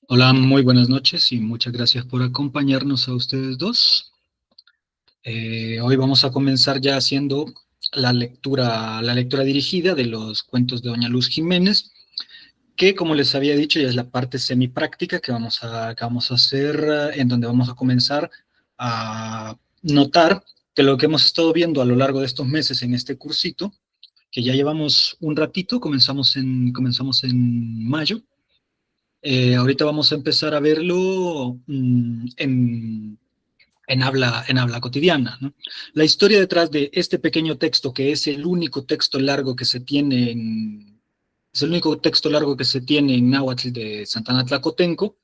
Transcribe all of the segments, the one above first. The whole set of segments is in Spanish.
Hola, muy buenas noches y muchas gracias por acompañarnos a ustedes dos. Hoy vamos a comenzar ya haciendo la lectura dirigida de los cuentos de Doña Luz Jiménez, que como les había dicho ya es la parte semipráctica que vamos a hacer, en donde vamos a comenzar a notar que lo que hemos estado viendo a lo largo de estos meses en este cursito, que ya llevamos un ratito, comenzamos en mayo. Ahorita vamos a empezar a verlo en habla cotidiana, ¿no? La historia detrás de este pequeño texto, que es el único texto largo que se tiene en náhuatl de Santana Tlacotenco,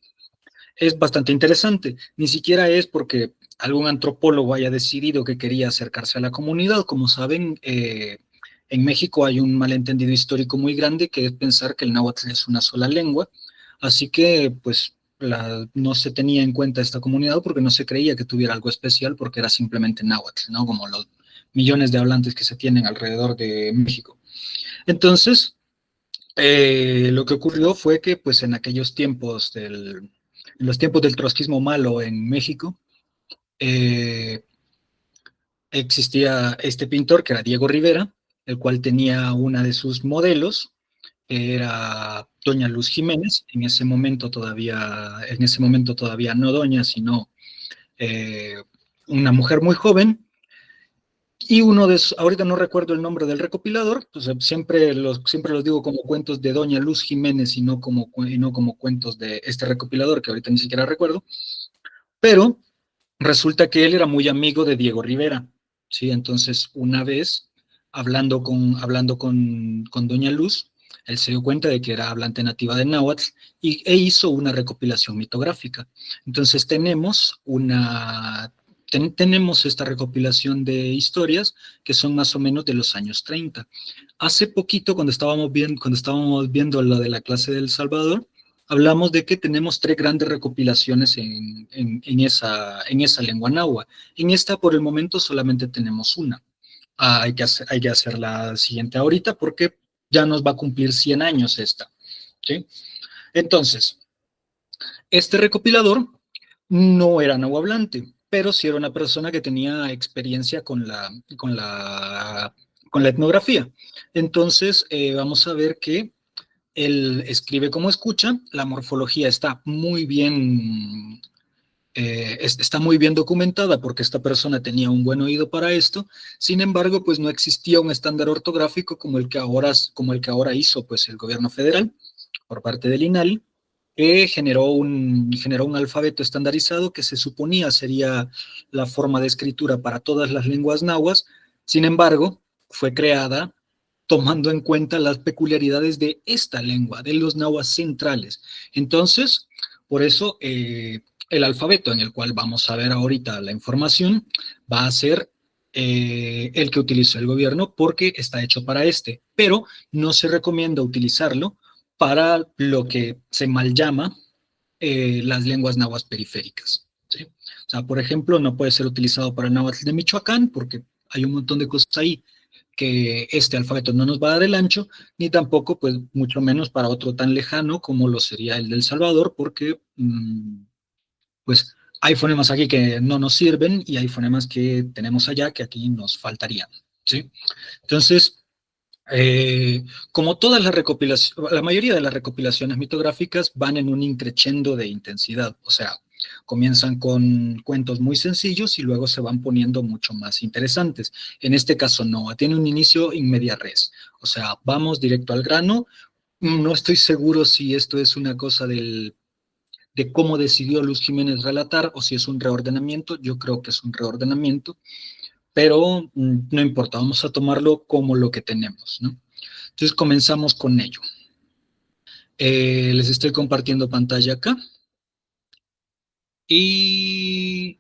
es bastante interesante. Ni siquiera es porque algún antropólogo haya decidido que quería acercarse a la comunidad. Como saben, en México hay un malentendido histórico muy grande, que es pensar que el náhuatl es una sola lengua. Así que, pues, no se tenía en cuenta esta comunidad porque no se creía que tuviera algo especial, porque era simplemente náhuatl, ¿no? Como los millones de hablantes que se tienen alrededor de México. Entonces, lo que ocurrió fue que, pues, en los tiempos del trotskismo malo en México, eh, existía este pintor que era Diego Rivera, el cual tenía una de sus modelos, que era Doña Luz Jiménez, en ese momento todavía no doña, sino eh, una mujer muy joven. Y ahorita no recuerdo el nombre del recopilador, pues siempre los digo como cuentos de Doña Luz Jiménez y no como cuentos de este recopilador, que ahorita ni siquiera recuerdo, pero resulta que él era muy amigo de Diego Rivera, ¿sí? Entonces, una vez, hablando con Doña Luz, él se dio cuenta de que era hablante nativa de náhuatl e hizo una recopilación mitográfica. Entonces, tenemos esta recopilación de historias que son más o menos de los años 30. Hace poquito, cuando estábamos viendo lo de la clase del Salvador, hablamos de que tenemos tres grandes recopilaciones en esa lengua náhuatl. En esta, por el momento, solamente tenemos una. Hay que hacer la siguiente ahorita porque ya nos va a cumplir 100 años esta, ¿sí? Entonces, este recopilador no era nahuablante, pero sí era una persona que tenía experiencia con la etnografía. Entonces, vamos a ver que él escribe como escucha, la morfología está muy bien documentada porque esta persona tenía un buen oído para esto. Sin embargo, pues no existía un estándar ortográfico como el que ahora hizo pues el gobierno federal por parte del INALI, que generó un alfabeto estandarizado que se suponía sería la forma de escritura para todas las lenguas nahuas. Sin embargo, fue creada tomando en cuenta las peculiaridades de esta lengua, de los nahuas centrales. Entonces, por eso, el alfabeto en el cual vamos a ver ahorita la información va a ser el que utilizó el gobierno, porque está hecho para pero no se recomienda utilizarlo para lo que se mal llama las lenguas nahuas periféricas, ¿sí? O sea, por ejemplo, no puede ser utilizado para el náhuatl de Michoacán porque hay un montón de cosas ahí que este alfabeto no nos va a dar el ancho, ni tampoco, pues, mucho menos para otro tan lejano como lo sería el del Salvador, porque, pues, hay fonemas aquí que no nos sirven y hay fonemas que tenemos allá que aquí nos faltarían, ¿sí? Entonces, como todas las recopilaciones, la mayoría de las recopilaciones mitográficas van en un increchendo de intensidad, o sea, comienzan con cuentos muy sencillos y luego se van poniendo mucho más interesantes. En este caso no, tiene un inicio in media res, o sea, vamos directo al grano. No estoy seguro si esto es una cosa de cómo decidió Luz Jiménez relatar o si es un reordenamiento. Yo creo que es un reordenamiento, pero no importa, vamos a tomarlo como lo que tenemos, ¿no? Entonces comenzamos con ello. Les estoy compartiendo pantalla acá y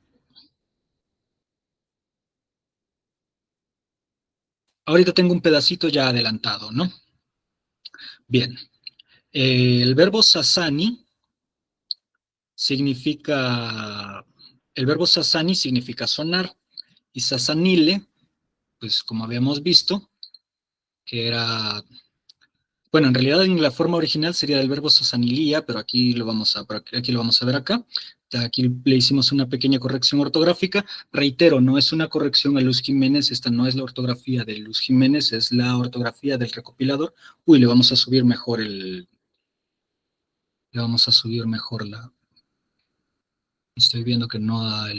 ahorita tengo un pedacito ya adelantado, ¿no? Bien, el verbo sasani significa, el verbo sasani significa sonar, y sasanile, pues como habíamos visto, que era Bueno, en realidad en la forma original sería del verbo sasanilía, pero aquí lo vamos a ver acá. Aquí le hicimos una pequeña corrección ortográfica. Reitero, no es una corrección a Luz Jiménez, esta no es la ortografía de Luz Jiménez, es la ortografía del recopilador. Uy, le vamos a subir mejor le vamos a subir mejor estoy viendo que no da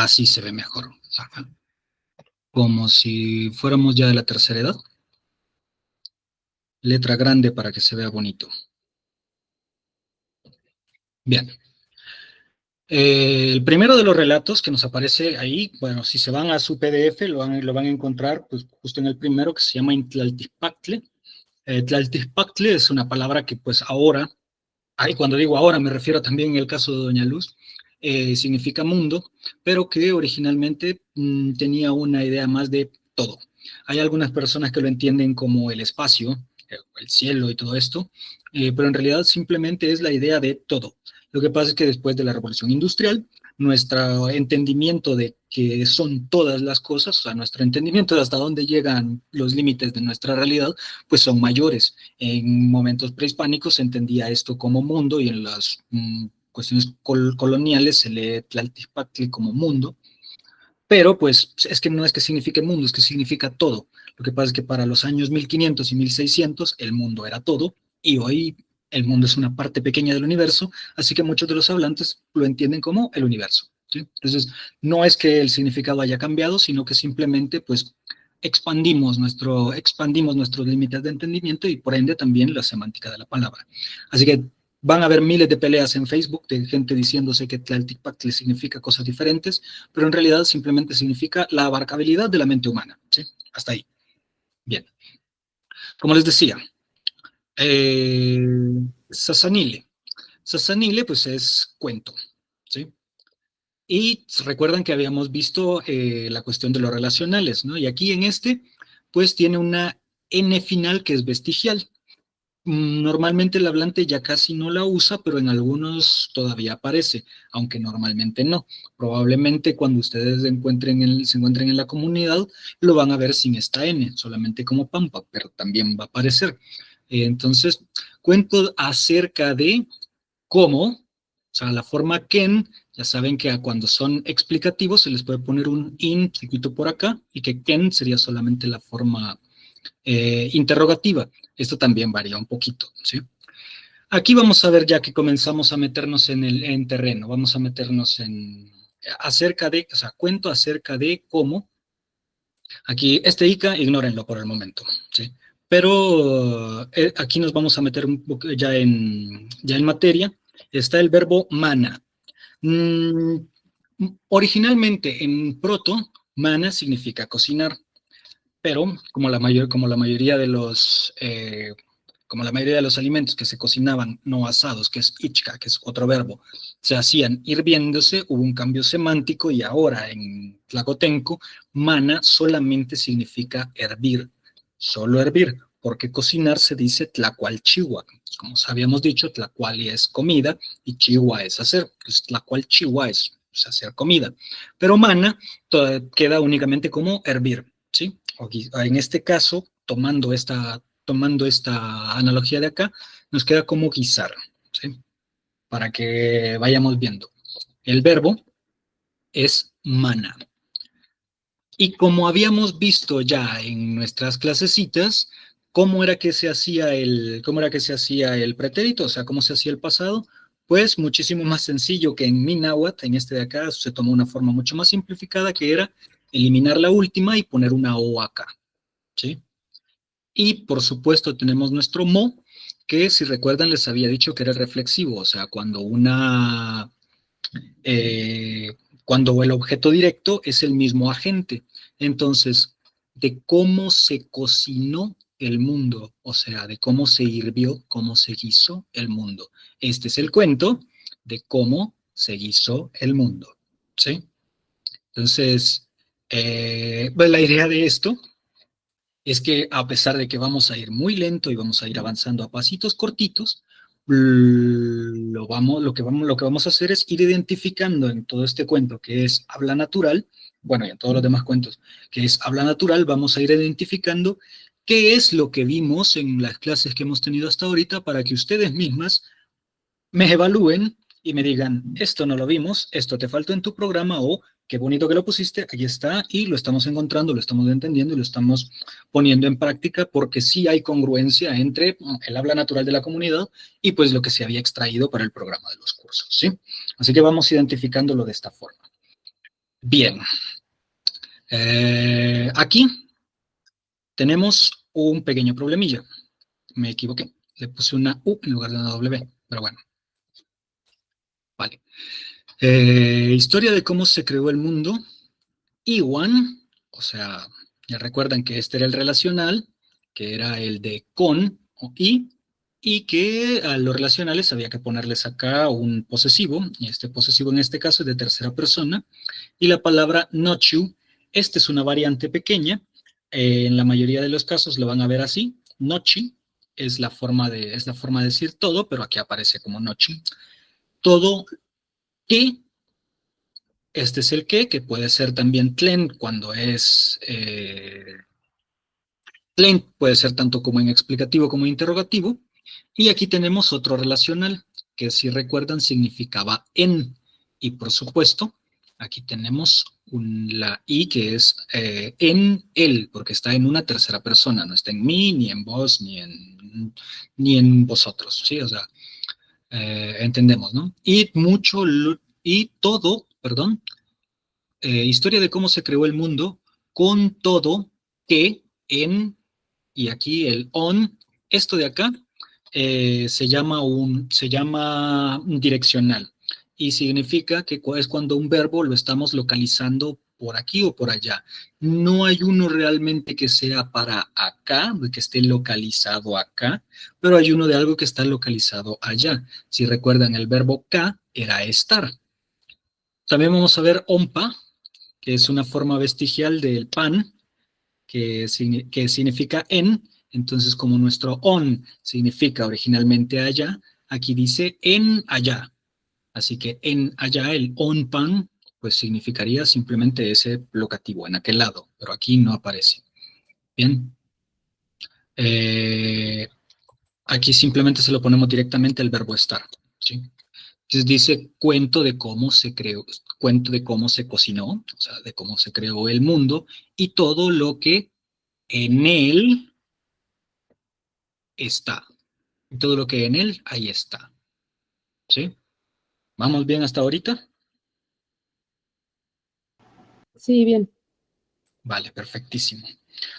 sí se ve mejor. Ajá. Como si fuéramos ya de la tercera edad. Letra grande para que se vea bonito. Bien. El primero de los relatos que nos aparece ahí, bueno, si se van a su PDF, lo van a encontrar pues, justo en el primero, que se llama Intlaltizpacle. Tlaltizpacle es una palabra que pues ahora, cuando digo ahora me refiero también en el caso de Doña Luz, significa mundo, pero que originalmente tenía una idea más de todo. Hay algunas personas que lo entienden como el espacio, el cielo y todo esto, pero en realidad simplemente es la idea de todo. Lo que pasa es que después de la revolución industrial, nuestro entendimiento de que son todas las cosas, o sea, nuestro entendimiento de hasta dónde llegan los límites de nuestra realidad, pues son mayores. En momentos prehispánicos se entendía esto como mundo y en las cuestiones coloniales se lee Tlaltizpatli como mundo, pero pues es que no es que signifique mundo, es que significa todo. Lo que pasa es que para los años 1500 y 1600 el mundo era todo y hoy el mundo es una parte pequeña del universo, así que muchos de los hablantes lo entienden como el universo. ¿Sí? Entonces, no es que el significado haya cambiado, sino que simplemente pues expandimos nuestros límites de entendimiento y por ende también la semántica de la palabra. Así que van a haber miles de peleas en Facebook de gente diciéndose que Tlaltipactli significa cosas diferentes, pero en realidad simplemente significa la abarcabilidad de la mente humana. ¿Sí? Hasta ahí. Bien. Como les decía, eh, Sasanile. Sasanile, pues es cuento. ¿Sí? Y recuerdan que habíamos visto la cuestión de los relacionales, ¿no? Y aquí en este, pues tiene una N final que es vestigial. Normalmente el hablante ya casi no la usa, pero en algunos todavía aparece, aunque normalmente no. Probablemente cuando ustedes se encuentren en la comunidad, lo van a ver sin esta N, solamente como pampa, pero también va a aparecer. Entonces, cuento acerca de cómo, o sea, la forma Ken, ya saben que cuando son explicativos se les puede poner un in chiquito por acá, y que Ken sería solamente la forma interrogativa. Esto también varía un poquito, ¿sí? Aquí vamos a ver ya que comenzamos a meternos en terreno, vamos a meternos o sea, cuento acerca de cómo, aquí, este ICA, ignórenlo por el momento, ¿sí? Pero aquí nos vamos a meter un poco ya en materia. Está el verbo mana. Mm, Originalmente en proto, mana significa cocinar, pero como la mayoría de como la mayoría de los alimentos que se cocinaban no asados, que es ichka, que es otro verbo, se hacían hirviéndose, hubo un cambio semántico y ahora en tlacotenco, mana solamente significa hervir, solo hervir, porque cocinar se dice tlacualchihua. Como habíamos dicho, tlacuali es comida y chihua es hacer, pues tlacualchihua es hacer comida, pero mana queda únicamente como hervir, ¿sí? En este caso, tomando esta analogía de acá, nos queda como guisar, ¿sí? Para que vayamos viendo. El verbo es mana. Y como habíamos visto ya en nuestras clasecitas, cómo era que se hacía el pretérito? O sea, ¿cómo se hacía el pasado? Pues muchísimo más sencillo que en mi náhuatl, en este de acá, se tomó una forma mucho más simplificada, que era eliminar la última y poner una O acá, ¿sí? Y por supuesto tenemos nuestro mo, que si recuerdan les había dicho que era reflexivo, o sea, eh, cuando el objeto directo es el mismo agente. Entonces, de cómo se cocinó el mundo, o sea, de cómo se hirvió, cómo se guisó el mundo. Este es el cuento de cómo se guisó el mundo, ¿sí? Entonces, pues la idea de esto es que a pesar de que vamos a ir muy lento y vamos a ir avanzando a pasitos cortitos, lo que vamos a hacer es ir identificando en todo este cuento que es habla natural, bueno, y en todos los demás cuentos que es habla natural, vamos a ir identificando qué es lo que vimos en las clases que hemos tenido hasta ahorita para que ustedes mismas me evalúen y me digan, esto no lo vimos, esto te faltó en tu programa, o qué bonito que lo pusiste, aquí está, y lo estamos encontrando, lo estamos entendiendo y lo estamos poniendo en práctica, porque sí hay congruencia entre el habla natural de la comunidad y pues lo que se había extraído para el programa de los cursos, ¿sí? Así que vamos identificándolo de esta forma. Bien. Aquí tenemos un pequeño problemilla. Me equivoqué. Le puse una U en lugar de una W, pero bueno. Vale. Historia de cómo se creó el mundo. Iwan, o sea, ya recuerdan que este era el relacional, que era el de con o y que a los relacionales había que ponerles acá un posesivo, y este posesivo en este caso es de tercera persona, y la palabra nochu, esta es una variante pequeña, en la mayoría de los casos lo van a ver así, nochi, es la forma de decir todo, pero aquí aparece como nochi, todo que, este es el que puede ser también tlen cuando es, tlen puede ser tanto como en explicativo como en interrogativo, y aquí tenemos otro relacional, que si recuerdan significaba en, y por supuesto, aquí tenemos la I que es en él, porque está en una tercera persona, no está en mí, ni en vos, ni en vosotros, ¿sí? O sea, entendemos, ¿no? Y todo, perdón, historia de cómo se creó el mundo con todo que en, y aquí el on, esto de acá se llama direccional y significa que es cuando un verbo lo estamos localizando por aquí o por allá. No hay uno realmente que sea para acá, que esté localizado acá, pero hay uno de algo que está localizado allá. Si recuerdan, el verbo ka era estar. También vamos a ver ompa, que es una forma vestigial del pan, que significa en. Entonces, como nuestro on significa originalmente allá, aquí dice en allá. Así que en allá, el on pan, pues significaría simplemente ese locativo, en aquel lado, pero aquí no aparece. Bien. Eh, Aquí simplemente se lo ponemos directamente al verbo estar. ¿Sí? Entonces dice cuento de cómo se creó, cuento de cómo se cocinó, o sea, de cómo se creó el mundo y todo lo que en él está. Y todo lo que en él, ahí está. ¿Sí? ¿Vamos bien hasta ahorita? Sí, bien. Vale, perfectísimo.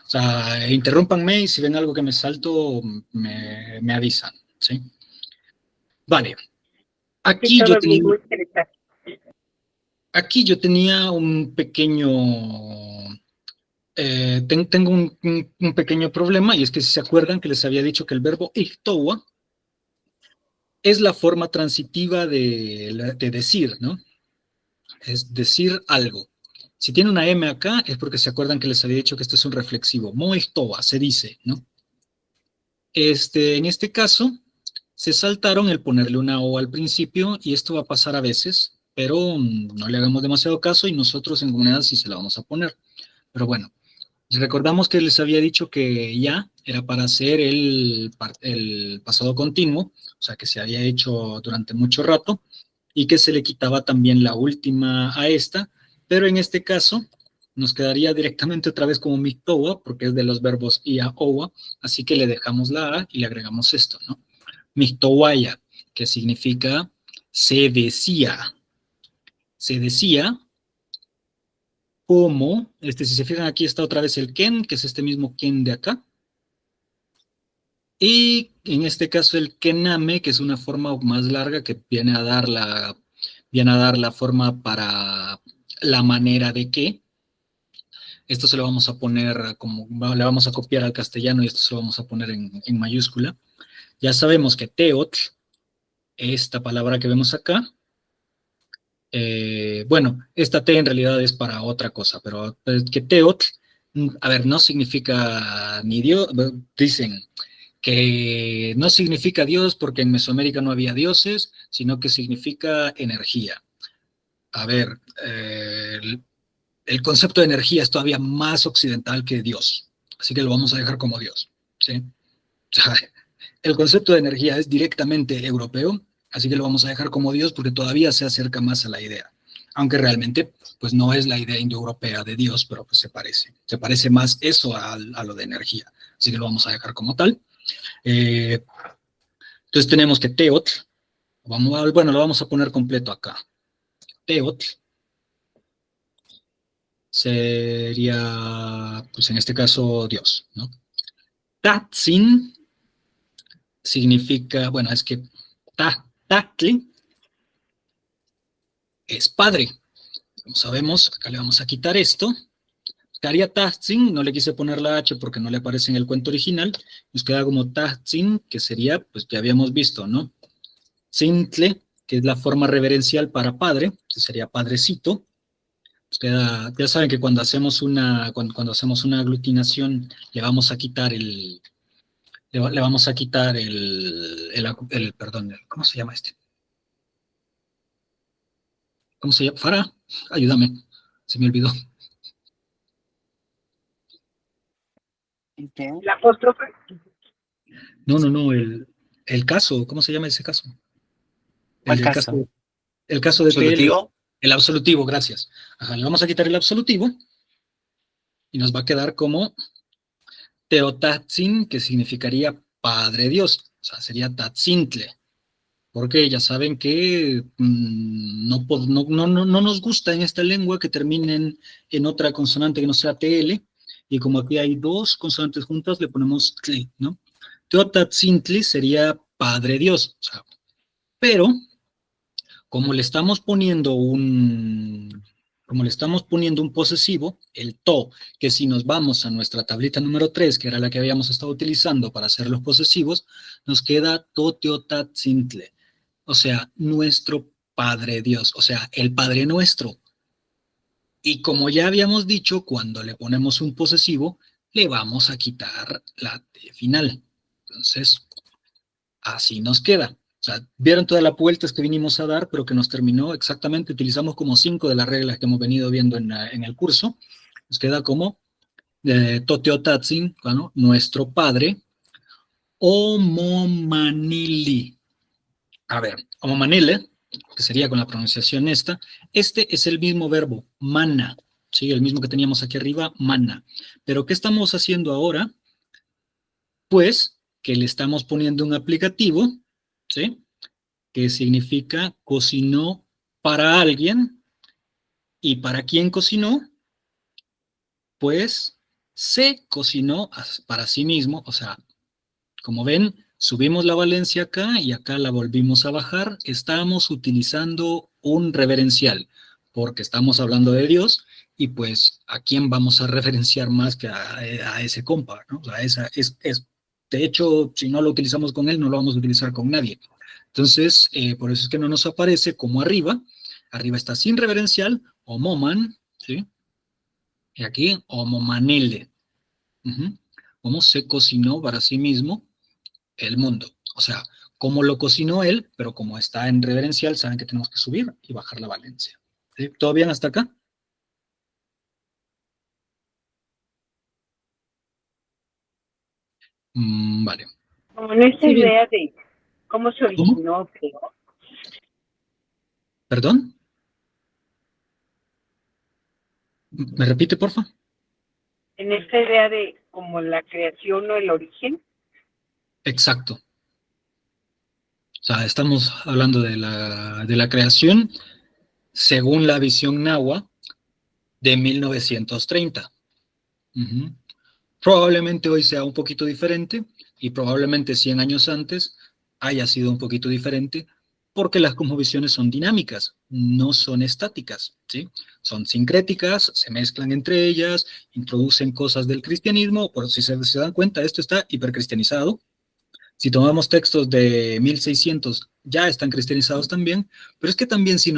O sea, interrúmpanme y si ven algo que me salto, me avisan. ¿Sí? Vale. Sí, Aquí yo todo tenía, bien, muy interesante. aquí yo tenía un pequeño tengo un pequeño problema, y es que si se acuerdan que les había dicho que el verbo iktowa es la forma transitiva de decir, ¿no? Es decir algo. Si tiene una M acá, es porque se acuerdan que les había dicho que esto es un reflexivo. Mo iktowa, se dice, ¿no? En este caso, se saltaron el ponerle una O al principio, y esto va a pasar a veces, pero no le hagamos demasiado caso, y nosotros en comunidad sí se la vamos a poner. Pero bueno, recordamos que les había dicho que ya era para hacer el pasado continuo, o sea, que se había hecho durante mucho rato, y que se le quitaba también la última a esta, pero en este caso nos quedaría directamente otra vez como mictoa, porque es de los verbos ia, oa, así que le dejamos la a y le agregamos esto, ¿no? Mictowaya, que significa se decía. Se decía como, si se fijan aquí está otra vez el ken, que es este mismo ken de acá, y en este caso el kename, que es una forma más larga que viene a dar la forma para la manera de que. Esto se lo vamos a poner como, le vamos a copiar al castellano y esto se lo vamos a poner en mayúscula. Ya sabemos que teotl, esta palabra que vemos acá, bueno, esta T en realidad es para otra cosa, pero que teotl, a ver, no significa ni Dios, dicen que no significa Dios porque en Mesoamérica no había dioses, sino que significa energía. A ver, el concepto de energía es todavía más occidental que Dios. Así que lo vamos a dejar como Dios, ¿sí? O sea, el concepto de energía es directamente europeo, así que lo vamos a dejar como Dios porque todavía se acerca más a la idea. Aunque realmente, pues no es la idea indoeuropea de Dios, pero pues se parece. Se parece más eso a lo de energía. Así que lo vamos a dejar como tal. Entonces tenemos que Teot, bueno, lo vamos a poner completo acá. Teot sería, pues en este caso, Dios, ¿no? Tatsin significa, bueno, es que Tatli es padre. Como sabemos, acá le vamos a quitar esto. Quedaría Tatsin, no le quise poner la H porque no le aparece en el cuento original. Nos queda como Tatsin, que sería, pues ya habíamos visto, ¿no? Sintle, que es la forma reverencial para padre, que sería padrecito. Nos queda, ya saben que cuando hacemos una aglutinación, le vamos a quitar le vamos a quitar perdón, ¿cómo se llama este? ¿Cómo se llama? Fara, ayúdame, se me olvidó. La apóstrofe. No, el caso, ¿cómo se llama ese caso? ¿Cuál caso? El caso de TL, ¿Absolutivo? el absolutivo, gracias. Ajá, le vamos a quitar el absolutivo y nos va a quedar como Teotatzin, que significaría Padre Dios, o sea, sería Tatzintle, porque ya saben que no nos gusta en esta lengua que terminen en otra consonante que no sea TL, y como aquí hay dos consonantes juntas, le ponemos tli, ¿no? Teotatzintli sería Padre Dios, o sea, pero como le estamos poniendo un posesivo, el to, que si nos vamos a nuestra tablita número 3, que era la que habíamos estado utilizando para hacer los posesivos, nos queda toteotatzintle, o sea, nuestro Padre Dios, o sea, el Padre nuestro. Y como ya habíamos dicho, cuando le ponemos un posesivo, le vamos a quitar la T final. Entonces, así nos queda. O sea, vieron todas las vueltas que vinimos a dar, pero que nos terminó exactamente, utilizamos como 5 de las reglas que hemos venido viendo en el curso. Nos queda como Toteotatzin, bueno, nuestro padre, Omomanili. A ver, Omomanile, que sería con la pronunciación esta, este es el mismo verbo, mana, ¿sí? El mismo que teníamos aquí arriba, mana. Pero ¿qué estamos haciendo ahora? Pues que le estamos poniendo un aplicativo, ¿sí? Que significa cocinó para alguien, y para quién cocinó, pues se cocinó para sí mismo, o sea, como ven, subimos la valencia acá y acá la volvimos a bajar, estamos utilizando un reverencial, porque estamos hablando de Dios, y pues a quién vamos a referenciar más que a ese compa, ¿no? O sea, de hecho, si no lo utilizamos con él, no lo vamos a utilizar con nadie. Entonces, por eso es que no nos aparece como arriba está sin reverencial, homoman, ¿sí? Y aquí, homomanele. Cómo se cocinó para sí mismo el mundo. O sea, cómo lo cocinó él, pero como está en reverencial, saben que tenemos que subir y bajar la valencia. ¿Sí? ¿Todo bien hasta acá? Vale. Como en esta Sí, bien. idea de cómo se ¿Cómo? originó, pero ¿Perdón? ¿Me repite, porfa? en esta idea de como la creación o el origen. Exacto. O sea, estamos hablando de la creación según la visión Nahua de 1930. Uh-huh. Probablemente hoy sea un poquito diferente y probablemente 100 años antes haya sido un poquito diferente porque las cosmovisiones son dinámicas, no son estáticas, ¿sí? Son sincréticas, se mezclan entre ellas, introducen cosas del cristianismo, por si se dan cuenta, esto está hipercristianizado. Si tomamos textos de 1600, ya están cristianizados también, pero es que también si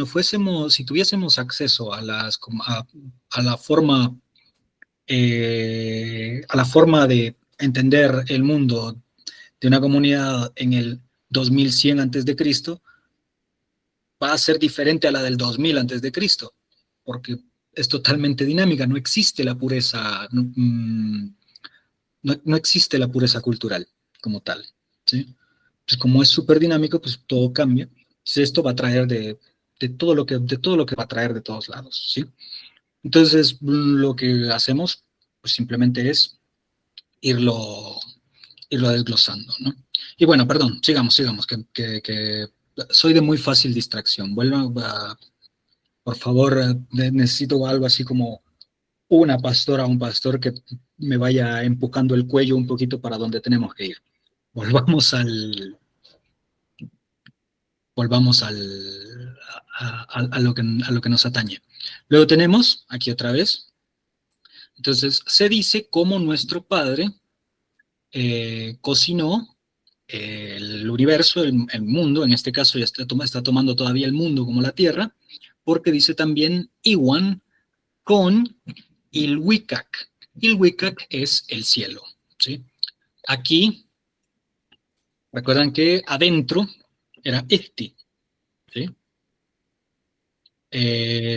tuviésemos acceso a la forma de entender el mundo de una comunidad en el 2100 antes de Cristo, va a ser diferente a la del 2000 antes de Cristo, porque es totalmente dinámica, no existe la pureza no existe la pureza cultural como tal, ¿sí? Pues como es súper dinámico, pues todo cambia. Entonces esto va a traer de todo lo que va a traer de todos lados, ¿sí? Entonces lo que hacemos, pues simplemente es irlo, irlo desglosando, ¿no? Y bueno, perdón, sigamos, que soy de muy fácil distracción. Por favor, necesito algo así como una pastora o un pastor que me vaya empujando el cuello un poquito para donde tenemos que ir. Volvamos al, volvamos a lo que nos atañe. Luego tenemos, aquí otra vez, entonces se dice cómo nuestro Padre cocinó el universo, el mundo, en este caso ya está tomando todavía el mundo como la Tierra, porque dice también Iwan con Ilwikak. Ilwikak es el cielo, ¿sí? Aquí, recuerdan que adentro era Icti, ¿sí?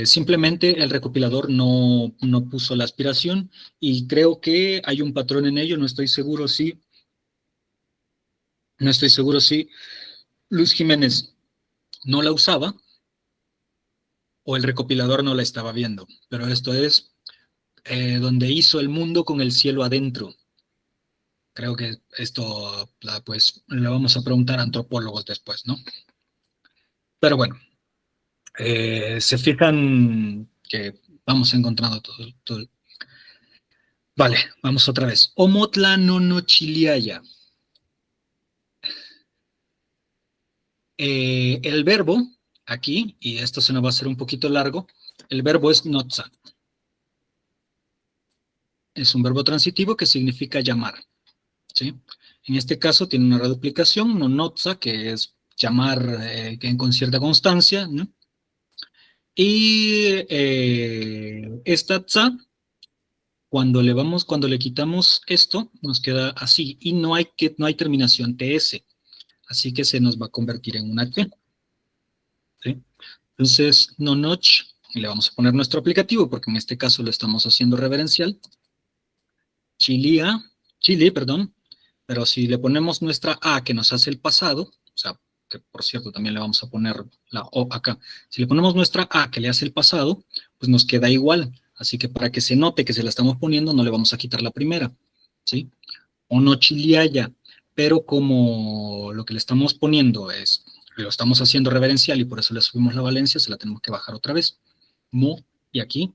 Simplemente el recopilador no puso la aspiración y creo que hay un patrón en ello, no estoy seguro si Luz Jiménez no la usaba o el recopilador no la estaba viendo, pero esto es donde hizo el mundo con el cielo adentro. Creo que esto, pues, le vamos a preguntar a antropólogos después, ¿no? Pero bueno, se fijan que vamos encontrando todo. Vale, vamos otra vez. Omotla nonochiliaya. El verbo, aquí, y esto se nos va a hacer un poquito largo, el verbo es notza. Es un verbo transitivo que significa llamar, ¿sí? En este caso tiene una reduplicación, nonotza, que es llamar con cierta constancia, ¿no? Y esta tza, cuando le quitamos esto, nos queda así, y no hay terminación TS, así que se nos va a convertir en una T, ¿sí? Entonces, nonoch, y le vamos a poner nuestro aplicativo, porque en este caso lo estamos haciendo reverencial, Chile, perdón, pero si le ponemos nuestra A que nos hace el pasado, o sea, que por cierto también le vamos a poner la O acá, si le ponemos nuestra A que le hace el pasado, pues nos queda igual, así que para que se note que se la estamos poniendo, no le vamos a quitar la primera, ¿sí? O no chiliaya, pero como lo que le estamos poniendo lo estamos haciendo reverencial y por eso le subimos la valencia, se la tenemos que bajar otra vez. Mo, y aquí,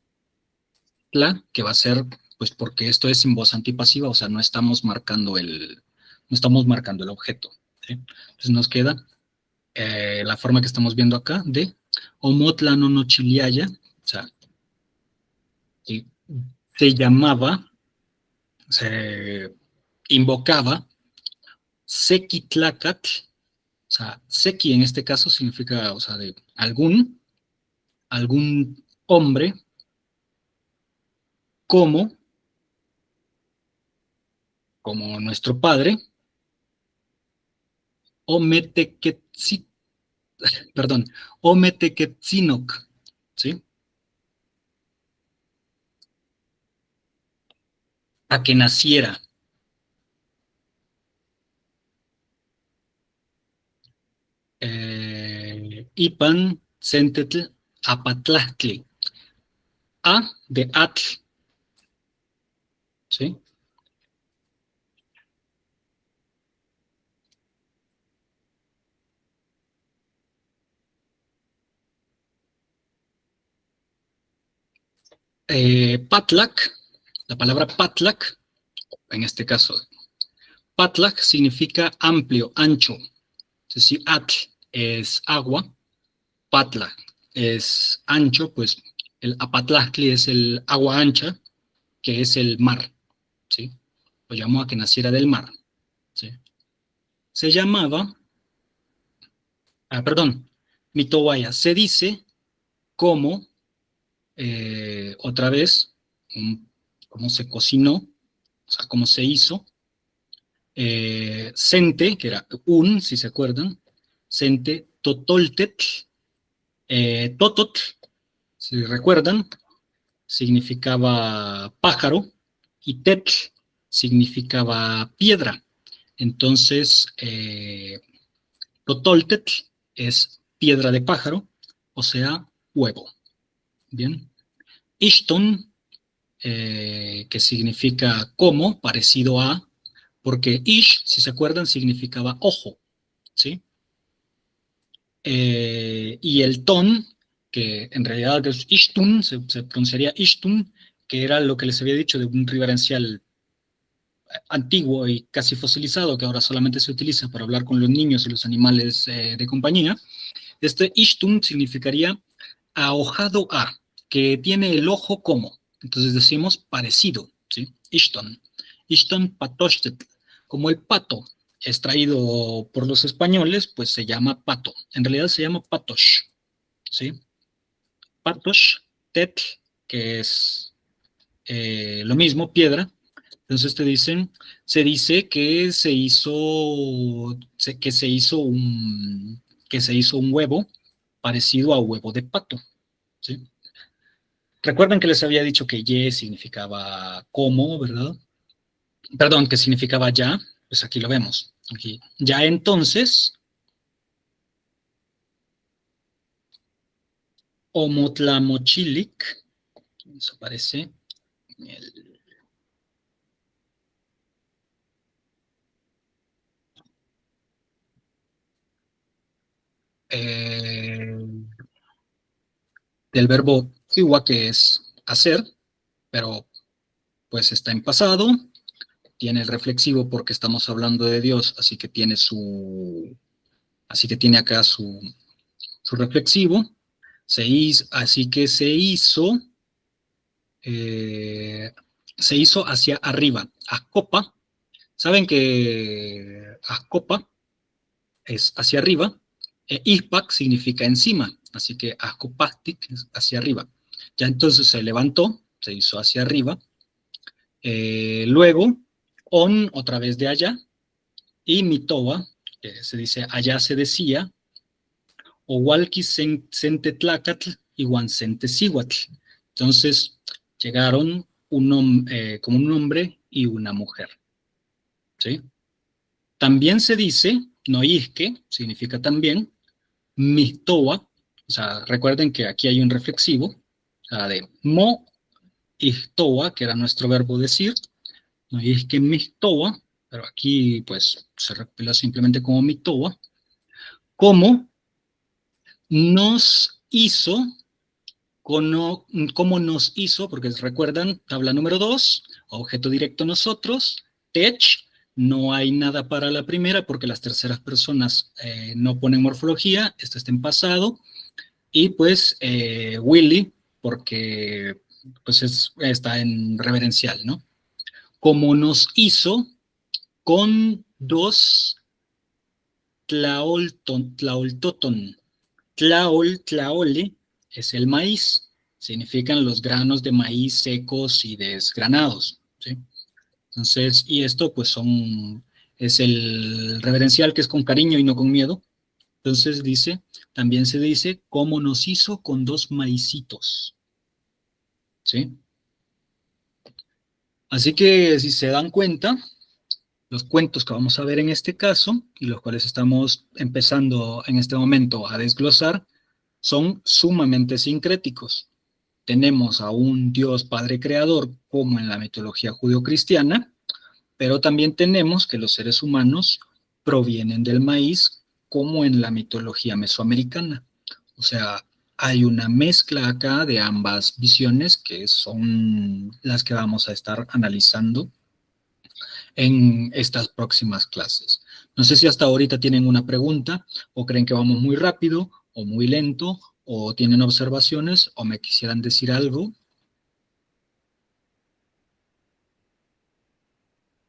la, que va a ser, pues porque esto es sin voz antipasiva, o sea, no estamos marcando el objeto, ¿sí? Entonces nos queda la forma que estamos viendo acá de Omotla nonochiliaya, o sea, ¿sí? Se llamaba, se invocaba Sequitlacatl, o sea, Sequi en este caso significa, o sea, de algún hombre como, como nuestro padre, Ometequetzin, perdón, Ometequetzinoc, ¿sí? A que naciera. Ipan Centetl Apatlahtli. A de Atl, ¿sí? Patlac, la palabra Patlac, en este caso, Patlac significa amplio, ancho. Entonces, si Atl es agua, Patla es ancho, pues el Apatlactli es el agua ancha, que es el mar, ¿sí? Lo llamó a que naciera del mar, ¿sí? Se llamaba, perdón, Mitowaya, se dice como, otra vez, cómo se cocinó, o sea, cómo se hizo, Sente, que era si se acuerdan, Sente, Totoltetl, Tototl, si recuerdan, significaba pájaro, y tetl significaba piedra. Entonces, Totoltetl es piedra de pájaro, o sea, huevo. Bien. Ixtun, que significa como, parecido a, porque Ish, si se acuerdan, significaba ojo, ¿sí? Y el ton, que en realidad es Ishtun, se pronunciaría Ishtun, que era lo que les había dicho de un reverencial antiguo y casi fosilizado, que ahora solamente se utiliza para hablar con los niños y los animales de compañía. Este Ishtun significaría ahojado a, que tiene el ojo como. Entonces decimos parecido, ¿sí? Ishton. Ishton patoshtet. Como el pato es traído por los españoles, pues se llama pato. En realidad se llama patosh, ¿sí? Patosh, tet, que es lo mismo, piedra. Entonces se dice que que se hizo un huevo parecido a huevo de pato, ¿sí? Recuerden que les había dicho que ye significaba como, ¿verdad? Perdón, que significaba ya, pues aquí lo vemos. Aquí. Ya entonces, Omotlamochilic, eso aparece el, del verbo kiwa, que es hacer, pero pues está en pasado, tiene el reflexivo porque estamos hablando de Dios, así que tiene acá su reflexivo, así que se hizo hacia arriba. Ascopa, saben que Ascopa es hacia arriba, Ispac significa encima, así que Ascopastic es hacia arriba. Ya entonces se levantó, se hizo hacia arriba, luego on, otra vez de allá, y mitoa, que se dice allá se decía, o walki sentetlacatl y guansentecihuatl. Entonces llegaron como un hombre y una mujer, ¿sí? También se dice, noisque, significa también, mistoa, o sea, recuerden que aquí hay un reflexivo, o sea, de mo, istoa, que era nuestro verbo decir, noisque mistoa, pero aquí pues se repela simplemente como mitoa, como nos hizo, como nos hizo, porque recuerdan, tabla número 2, objeto directo nosotros, tech, no hay nada para la primera porque las terceras personas no ponen morfología, esto está en pasado, y pues Willy, porque pues está en reverencial, ¿no? Como nos hizo con dos tlaoltoton. Tlaole es el maíz, significan los granos de maíz secos y desgranados, ¿sí? Entonces, y esto pues es el reverencial que es con cariño y no con miedo. Entonces también se dice, como nos hizo con dos maicitos, ¿sí? Así que si se dan cuenta, los cuentos que vamos a ver en este caso, y los cuales estamos empezando en este momento a desglosar, son sumamente sincréticos. Tenemos a un Dios Padre Creador, como en la mitología judeocristiana, pero también tenemos que los seres humanos provienen del maíz, como en la mitología mesoamericana. O sea, hay una mezcla acá de ambas visiones que son las que vamos a estar analizando en estas próximas clases. No sé si hasta ahorita tienen una pregunta o creen que vamos muy rápido o muy lento o tienen observaciones o me quisieran decir algo.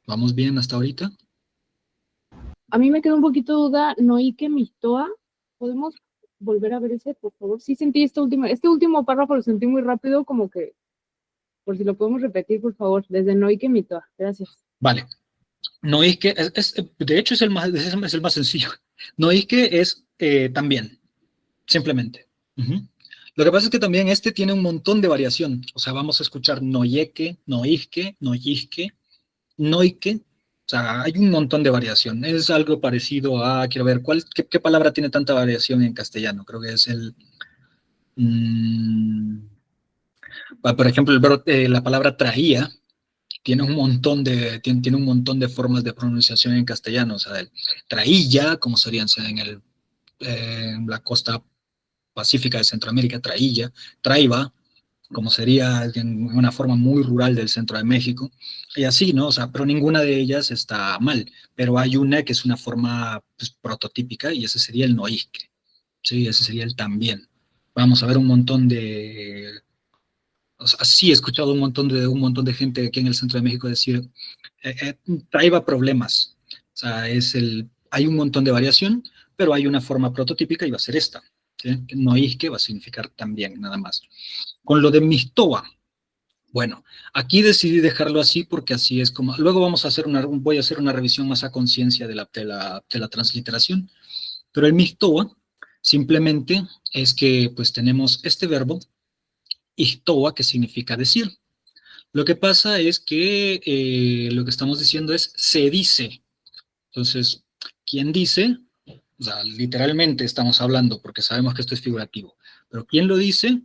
¿Vamos bien hasta ahorita? A mí me quedó un poquito duda, Noike Mistoa. ¿Podemos volver a ver ese, por favor? Sí sentí este último párrafo lo sentí muy rápido, como que, por si lo podemos repetir, por favor, desde Noike Mistoa. Gracias. Vale. No es que, de hecho es el más sencillo. No es que es también, simplemente. Lo que pasa es que también este tiene un montón de variación. O sea, vamos a escuchar noyeque, noisque, noyisque, Noike, o sea, hay un montón de variación. Es algo parecido a, quiero ver, qué palabra tiene tanta variación en castellano? Creo que es el... por ejemplo, la palabra traía tiene tiene un montón de formas de pronunciación en castellano. O sea, el traía, como serían en la costa pacífica de Centroamérica, traía, traiba, como sería en una forma muy rural del centro de México, y así, ¿no? O sea, pero ninguna de ellas está mal, pero hay una que es una forma pues, prototípica, y ese sería el noisque, ¿sí? Ese sería el también. Vamos a ver un montón de... O sea, sí he escuchado un montón de gente aquí en el centro de México decir, traiba problemas. O sea, hay un montón de variación, pero hay una forma prototípica y va a ser esta, ¿sí? Noisque va a significar también, nada más. Con lo de Mixtoa, bueno, aquí decidí dejarlo así porque así es como... Luego voy a hacer una revisión más a conciencia de la transliteración, pero el Mixtoa simplemente es que pues tenemos este verbo, Ixtoa, que significa decir. Lo que pasa es que lo que estamos diciendo es se dice. Entonces, ¿quién dice? O sea, literalmente estamos hablando porque sabemos que esto es figurativo, pero ¿quién lo dice?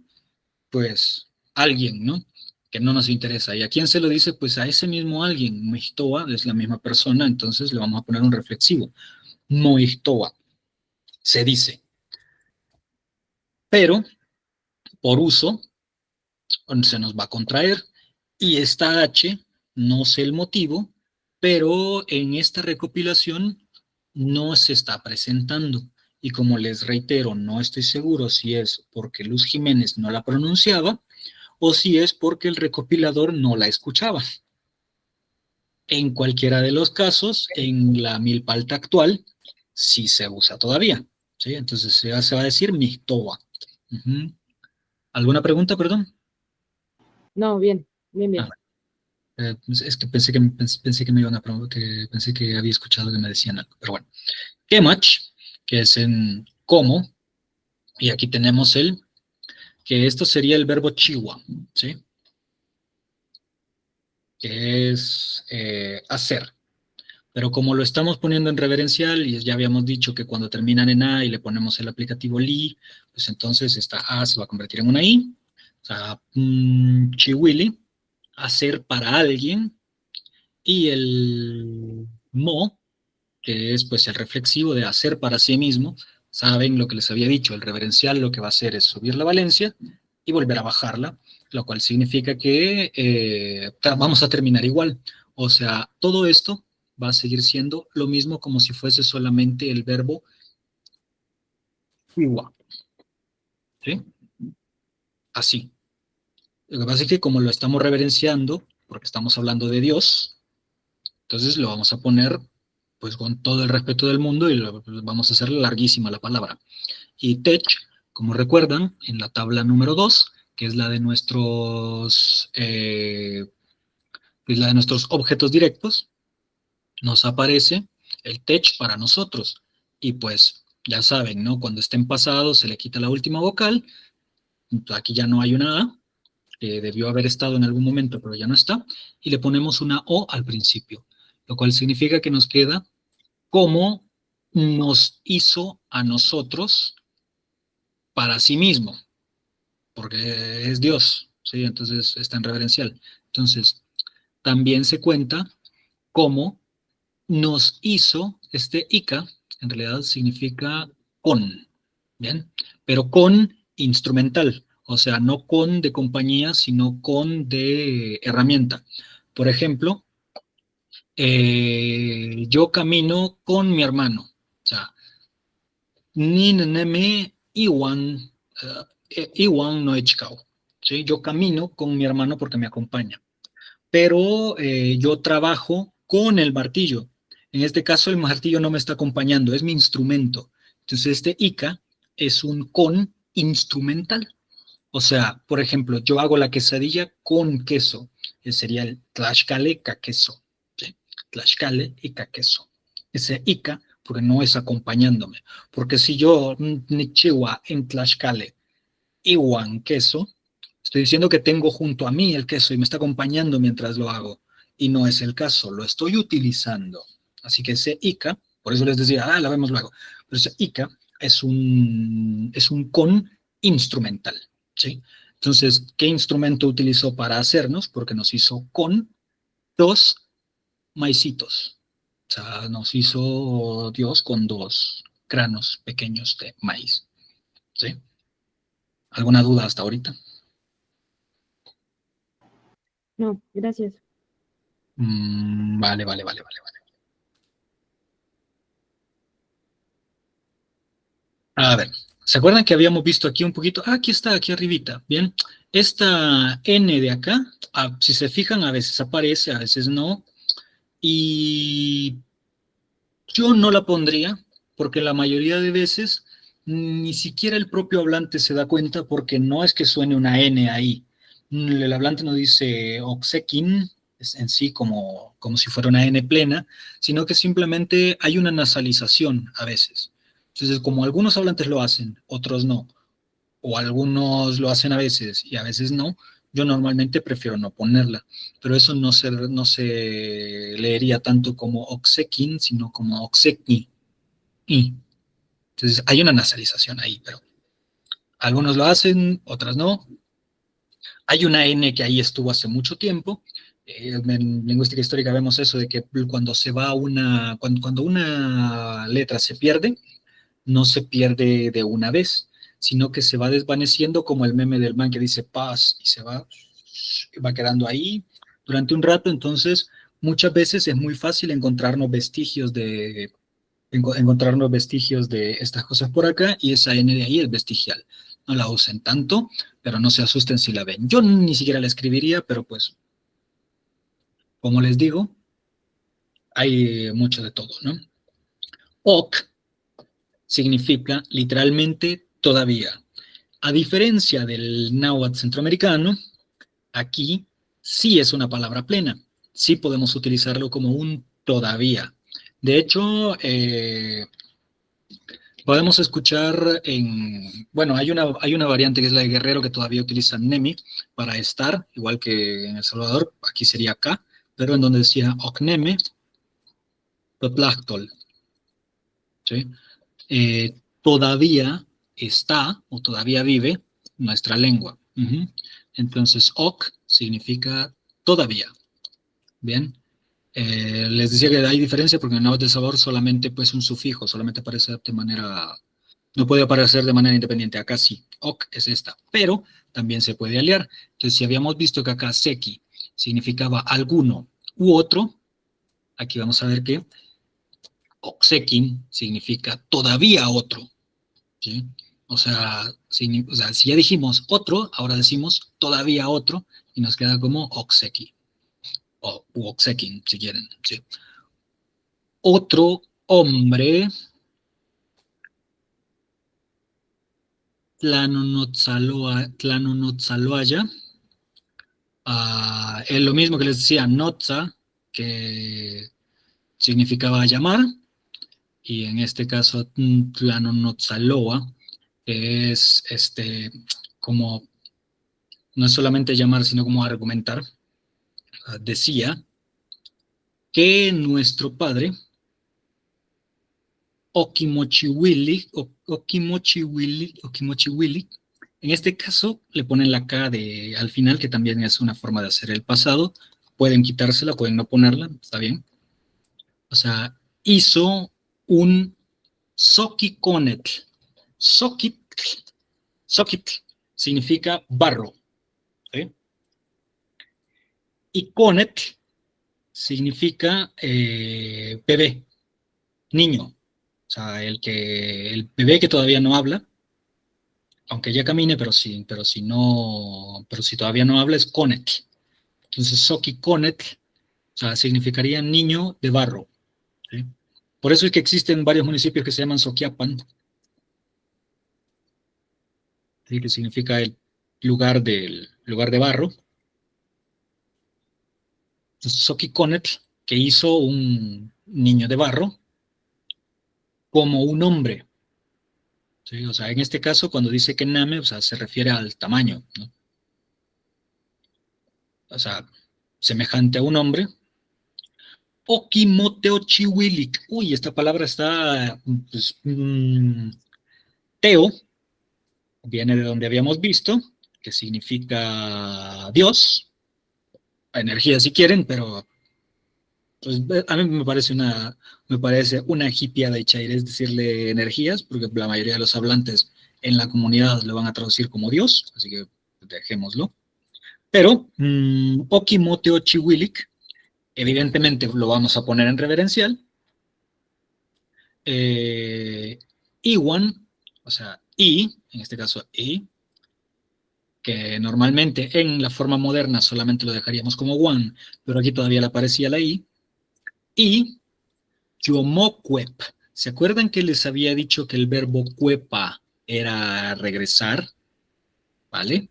Pues alguien, ¿no? Que no nos interesa. ¿Y a quién se lo dice? Pues a ese mismo alguien. Moistoa es la misma persona, entonces le vamos a poner un reflexivo. Moistoa, se dice. Pero, por uso, se nos va a contraer. Y esta H, no sé el motivo, pero en esta recopilación no se está presentando. Y como les reitero, no estoy seguro si es porque Luz Jiménez no la pronunciaba o si es porque el recopilador no la escuchaba. En cualquiera de los casos, en la milpalta actual, sí se usa todavía, ¿sí? Entonces se va a decir Mixtoa. ¿Alguna pregunta, perdón? No, bien, bien, bien. Es que pensé que me iban a preguntar, que pensé que había escuchado que me decían algo, pero bueno. Kemach, que es en cómo, y aquí tenemos que esto sería el verbo chiwa, ¿sí? Que es hacer. Pero como lo estamos poniendo en reverencial, y ya habíamos dicho que cuando terminan en A y le ponemos el aplicativo li, pues entonces esta A se va a convertir en una I. O sea, chiwili, hacer para alguien, y el mo, que es pues el reflexivo de hacer para sí mismo. Saben lo que les había dicho, el reverencial lo que va a hacer es subir la valencia y volver a bajarla, lo cual significa que vamos a terminar igual. O sea, todo esto va a seguir siendo lo mismo como si fuese solamente el verbo igual, ¿sí? Así. Lo que pasa es que como lo estamos reverenciando, porque estamos hablando de Dios, entonces lo vamos a poner pues con todo el respeto del mundo y vamos a hacer larguísima la palabra. Y tech, como recuerdan, en la tabla número 2, que es la de nuestros objetos directos, nos aparece el tech para nosotros. Y pues ya saben, ¿no? Cuando esté en pasado se le quita la última vocal, aquí ya no hay una A, que debió haber estado en algún momento, pero ya no está, y le ponemos una O al principio, lo cual significa que nos queda como nos hizo a nosotros para sí mismo, porque es Dios, ¿sí? Entonces está en reverencial. Entonces, también se cuenta cómo nos hizo este Ica, en realidad significa con, ¿bien? Pero con instrumental, o sea, no con de compañía, sino con de herramienta. Por ejemplo, yo camino con mi hermano, o sea, ni neme iwan, iwan no echkao, ¿sí? Yo camino con mi hermano porque me acompaña, pero yo trabajo con el martillo. En este caso, el martillo no me está acompañando, es mi instrumento. Entonces, este Ica es un con instrumental. O sea, por ejemplo, yo hago la quesadilla con queso, que sería el tlaxcale ca queso, ¿sí? Tlaxcale y ca queso. Ese Ica, porque no es acompañándome. Porque si yo nichiwa en tlaxcale iwan queso, estoy diciendo que tengo junto a mí el queso y me está acompañando mientras lo hago. y no es el caso, lo estoy utilizando. Así que ese ica, por eso les decía, la vemos luego, pero ese ica es un con instrumental, ¿sí? Entonces, ¿qué instrumento utilizó para hacernos? Porque nos hizo con 2 maicitos. O sea, nos hizo Dios con 2 granos pequeños de maíz, ¿sí? ¿Alguna duda hasta ahorita? No, gracias. Vale. A ver, ¿se acuerdan que habíamos visto aquí un poquito? Aquí está, aquí arribita, ¿bien? Esta N de acá, si se fijan, a veces aparece, a veces no, y yo no la pondría, porque la mayoría de veces ni siquiera el propio hablante se da cuenta, porque no es que suene una N ahí. El hablante no dice oxequin, es en sí como si fuera una N plena, sino que simplemente hay una nasalización a veces. Entonces, como algunos hablantes lo hacen, otros no, o algunos lo hacen a veces y a veces no, yo normalmente prefiero no ponerla, pero eso no se leería tanto como oxequin, sino como oxequi. Entonces hay una nasalización ahí, pero algunos lo hacen, otras no. Hay una N que ahí estuvo hace mucho tiempo. En lingüística histórica vemos eso de que cuando se va cuando una letra se pierde, no se pierde de una vez, sino que se va desvaneciendo como el meme del man que dice paz y se va quedando ahí durante un rato. Entonces, muchas veces es muy fácil encontrarnos vestigios de estas cosas por acá y esa N de ahí es vestigial. No la usen tanto, pero no se asusten si la ven. Yo ni siquiera la escribiría, pero pues, como les digo, hay mucho de todo, ¿no? Ok significa literalmente todavía. A diferencia del náhuatl centroamericano, aquí sí es una palabra plena. Sí podemos utilizarlo como un todavía. De hecho, podemos escuchar bueno, hay una variante que es la de Guerrero que todavía utiliza Nemi para estar, igual que en El Salvador, aquí sería acá, pero en donde decía Ocneme, Totlactol, ¿sí? Todavía está o todavía vive nuestra lengua. Entonces, ok significa todavía. Bien. Les decía que hay diferencia porque en el náhuatl del sabor solamente pues un sufijo, solamente aparece de manera, no puede aparecer de manera independiente. Acá sí, ok es esta, pero también se puede aliar. Entonces, si habíamos visto que acá seki significaba alguno u otro, aquí vamos a ver que oxekin significa todavía otro. ¿Sí? Si ya dijimos otro, ahora decimos todavía otro y nos queda como oxeki o oxekin, si quieren. ¿Sí? Otro hombre, Tlanonotzaloaya, es lo mismo que les decía Notza, que significaba llamar, y en este caso Tlanonotzaloa es como no es solamente llamar, sino como argumentar. Decía que nuestro padre, Okimochiwili, en este caso le ponen la K al final, que también es una forma de hacer el pasado. Pueden quitársela, pueden no ponerla, está bien. O sea, hizo un Soquiconetl. Soquitl significa barro. ¿Sí? Y Conetl significa bebé, niño. O sea, el bebé que todavía no habla, aunque ya camine, pero si todavía no habla es Conet. Entonces, Soki Conet, o sea, significaría niño de barro. ¿Sí? Por eso es que existen varios municipios que se llaman Soquiapan, ¿sí? Que significa el lugar de barro. Entonces, Soki Conet, que hizo un niño de barro como un hombre. ¿Sí? O sea, en este caso, cuando dice que Name, o sea, se refiere al tamaño, ¿no? O sea, semejante a un hombre, Okimoteochihuilic. Uy, esta palabra está, pues, teo, viene de donde habíamos visto, que significa Dios, energía si quieren, pero pues, a mí me parece una hippieada y chaires decirle energías, porque la mayoría de los hablantes en la comunidad lo van a traducir como Dios, así que dejémoslo. Pero, Okimoteochihuilic, evidentemente lo vamos a poner en reverencial. Iwan, o sea, I, en este caso I, que normalmente en la forma moderna solamente lo dejaríamos como one, pero aquí todavía le aparecía la I, y Yomocuep. ¿Se acuerdan que les había dicho que el verbo cuepa era regresar? ¿Vale?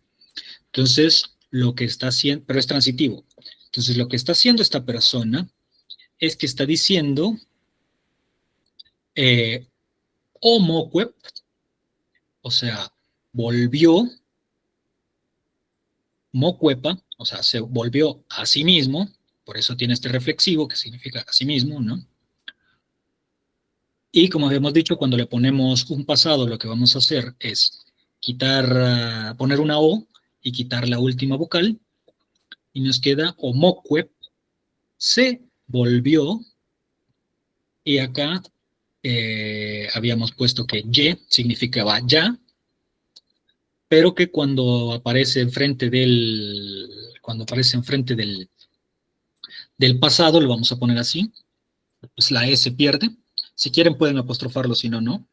Entonces, lo que está haciendo, pero es transitivo. Entonces, lo que está haciendo esta persona es que está diciendo homocuep, o sea, volvió, mocuepa, o sea, se volvió a sí mismo, por eso tiene este reflexivo que significa a sí mismo, ¿no? Y como habíamos dicho, cuando le ponemos un pasado, lo que vamos a hacer es quitar, poner una O y quitar la última vocal, y nos queda homocuep, se volvió, y acá habíamos puesto que ye significaba ya, pero que cuando aparece enfrente del pasado, lo vamos a poner así, pues la E se pierde. Si quieren pueden apostrofarlo, si no, no.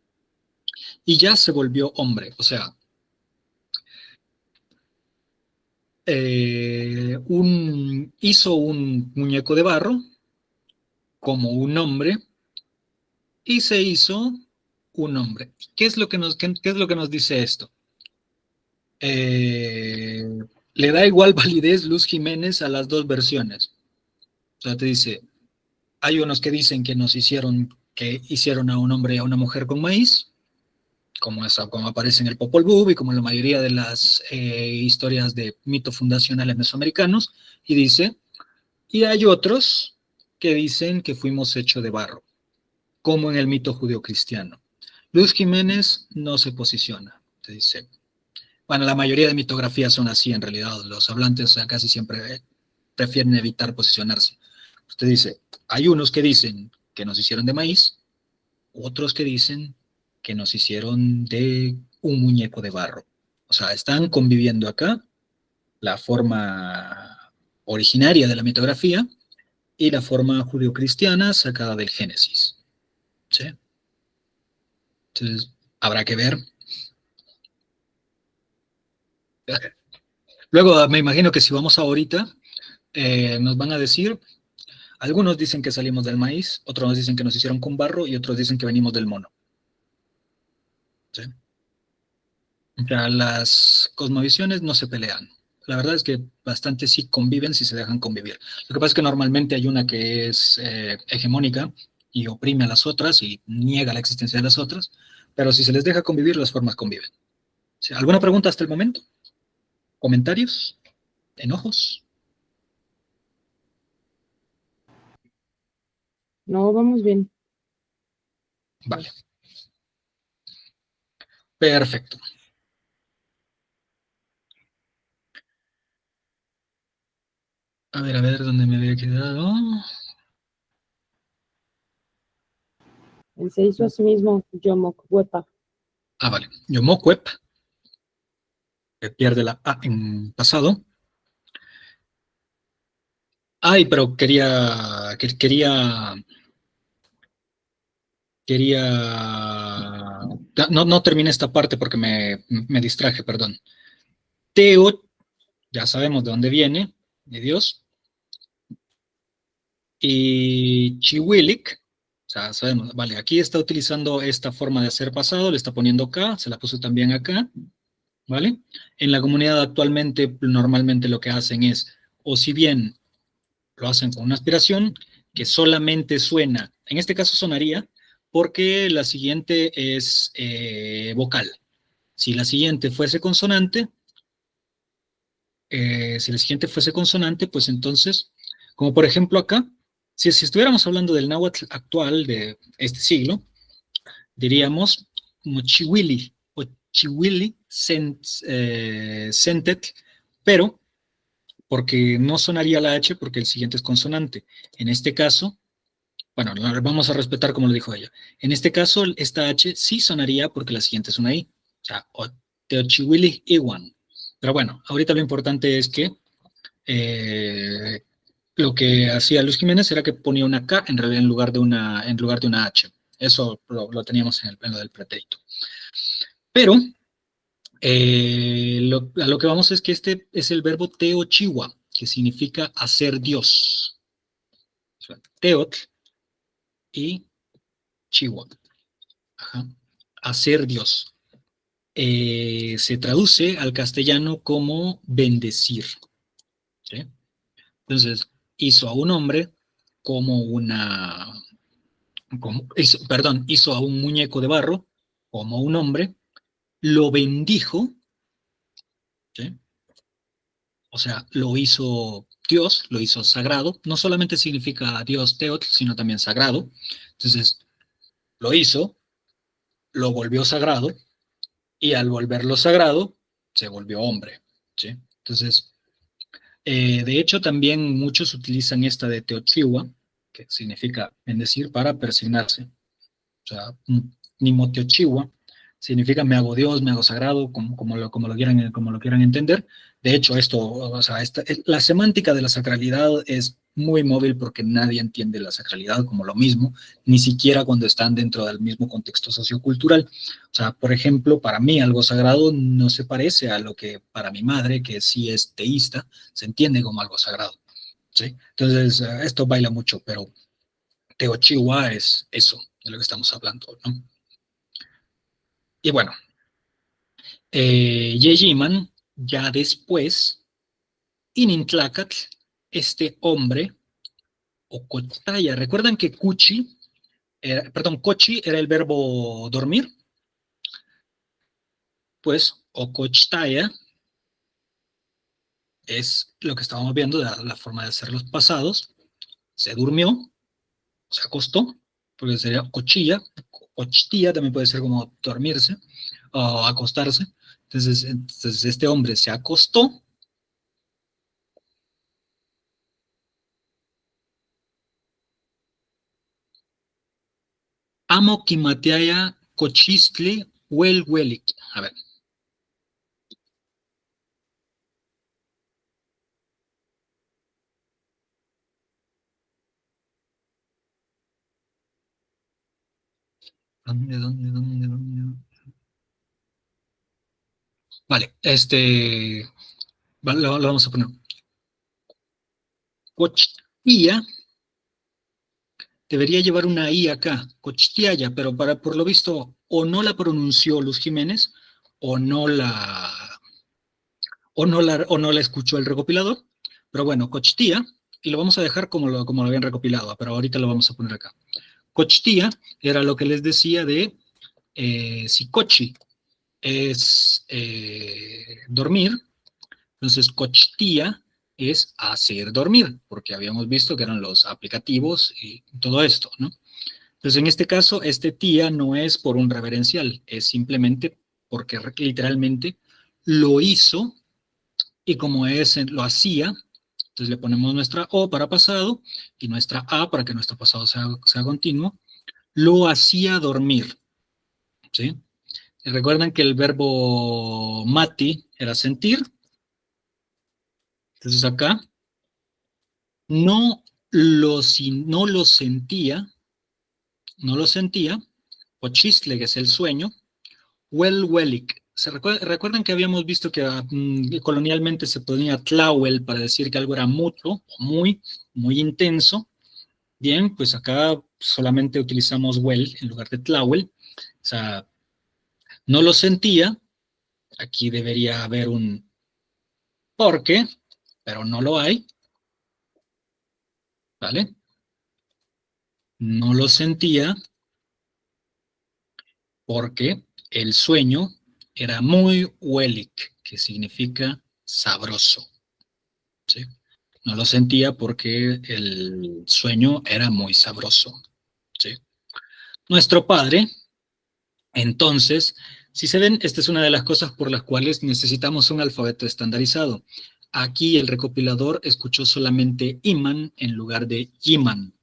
Y ya se volvió hombre, o sea, hizo un muñeco de barro como un hombre y se hizo un hombre. ¿Qué es lo que nos dice esto? Le da igual validez Luz Jiménez a las dos versiones. O sea, te dice, hay unos que dicen que que hicieron a un hombre y a una mujer con maíz, como aparece en el Popol Vuh y como en la mayoría de las historias de mito fundacionales mesoamericanos, y dice, y hay otros que dicen que fuimos hechos de barro, como en el mito judeocristiano. Luz Jiménez no se posiciona, te dice. Bueno, la mayoría de mitografías son así en realidad, los hablantes casi siempre prefieren evitar posicionarse. Usted dice, hay unos que dicen que nos hicieron de maíz, otros que dicen que nos hicieron de un muñeco de barro. O sea, están conviviendo acá la forma originaria de la mitografía y la forma judeocristiana sacada del Génesis. ¿Sí? Entonces, habrá que ver. Luego, me imagino que si vamos ahorita, nos van a decir, algunos dicen que salimos del maíz, otros nos dicen que nos hicieron con barro y otros dicen que venimos del mono. ¿Sí? O sea, las cosmovisiones no se pelean. La verdad es que bastante sí conviven si se dejan convivir. Lo que pasa es que normalmente hay una que es hegemónica y oprime a las otras y niega la existencia de las otras, pero si se les deja convivir, las formas conviven. ¿Sí? ¿Alguna pregunta hasta el momento? ¿Comentarios? ¿Enojos? No, vamos bien. Vale. Perfecto. A ver, ¿dónde me había quedado? Él se hizo a sí mismo Yomocuepa. Ah, vale. Yomocuep, que pierde la A en pasado. Ay, pero no terminé esta parte porque me distraje, perdón. Teo, ya sabemos de dónde viene, de Dios. Y Chiwilik, o sea, sabemos, vale, aquí está utilizando esta forma de hacer pasado, le está poniendo acá, se la puso también acá, ¿vale? En la comunidad actualmente, normalmente lo que hacen es, o si bien lo hacen con una aspiración que solamente suena, en este caso sonaría, porque la siguiente es vocal. Si la siguiente fuese consonante, pues entonces, como por ejemplo acá, Si estuviéramos hablando del náhuatl actual de este siglo, diríamos mochihuili o chihuili sentet, pero porque no sonaría la H porque el siguiente es consonante. En este caso, bueno, vamos a respetar como lo dijo ella. En este caso, esta H sí sonaría porque la siguiente es una I. O sea, Teochihuili Iwan. Pero bueno, ahorita lo importante es que lo que hacía Luis Jiménez era que ponía una K en realidad en lugar de una H. Eso lo teníamos en lo del pretérito. Pero a lo que vamos es que este es el verbo teochiwa, que significa hacer Dios. O sea, teot y chiwa. Ajá. Hacer Dios. Se traduce al castellano como bendecir. ¿Sí? Entonces, hizo a un hombre como hizo a un muñeco de barro como un hombre, lo bendijo, ¿sí? O sea, lo hizo Dios, lo hizo sagrado. No solamente significa Dios Teot, sino también sagrado. Entonces, lo hizo, lo volvió sagrado, y al volverlo sagrado, se volvió hombre, ¿sí? Entonces, de hecho, también muchos utilizan esta de Teochiwa, que significa bendecir, para persignarse. O sea, Nimoteochiwa significa me hago Dios, me hago sagrado, como lo quieran entender. De hecho, o sea, la semántica de la sacralidad es muy móvil porque nadie entiende la sacralidad como lo mismo, ni siquiera cuando están dentro del mismo contexto sociocultural. O sea, por ejemplo, para mí algo sagrado no se parece a lo que para mi madre, que sí es teísta, se entiende como algo sagrado, ¿sí? Entonces, esto baila mucho, pero Teochiwa es eso de lo que estamos hablando, ¿no? Y bueno, Yeyiman, ya después, Inintlacat, este hombre, o Cochtaya, ¿recuerdan que Cochi era el verbo dormir? Pues Ocochtaya es lo que estábamos viendo de la forma de hacer los pasados. Se durmió, se acostó, porque sería cochilla, cochtilla también puede ser como dormirse o acostarse. Entonces este hombre se acostó. Amo Kimateaya Cochistli Huelik. A ver. ¿Dónde? Vale, lo vamos a poner. Cochtía debería llevar una I acá, Cochtiaya, pero por lo visto o no la pronunció Luz Jiménez o o no la escuchó el recopilador. Pero bueno, Cochtía, y lo vamos a dejar como lo habían recopilado, pero ahorita lo vamos a poner acá. Cochtía era lo que les decía de si cochi es dormir, entonces cochtía es hacer dormir, porque habíamos visto que eran los aplicativos y todo esto, ¿no? Entonces, en este caso, este tía no es por un reverencial, es simplemente porque literalmente lo hizo y como lo hacía, entonces le ponemos nuestra O para pasado y nuestra A para que nuestro pasado sea continuo, lo hacía dormir, ¿sí? Y recuerdan que el verbo mati era sentir, entonces acá no no lo sentía, o chistle, que es el sueño, Wellik. ¿Recuerdan que habíamos visto que colonialmente se ponía tlawel para decir que algo era mucho, o muy, muy intenso? Bien, pues acá solamente utilizamos well en lugar de tlawel. O sea, no lo sentía. Aquí debería haber un porque, pero no lo hay. ¿Vale? No lo sentía porque el sueño era muy wellik, que significa sabroso. ¿Sí? No lo sentía porque el sueño era muy sabroso, ¿sí? Nuestro padre, entonces, si se ven, esta es una de las cosas por las cuales necesitamos un alfabeto estandarizado. Aquí el recopilador escuchó solamente Iman en lugar de Yiman.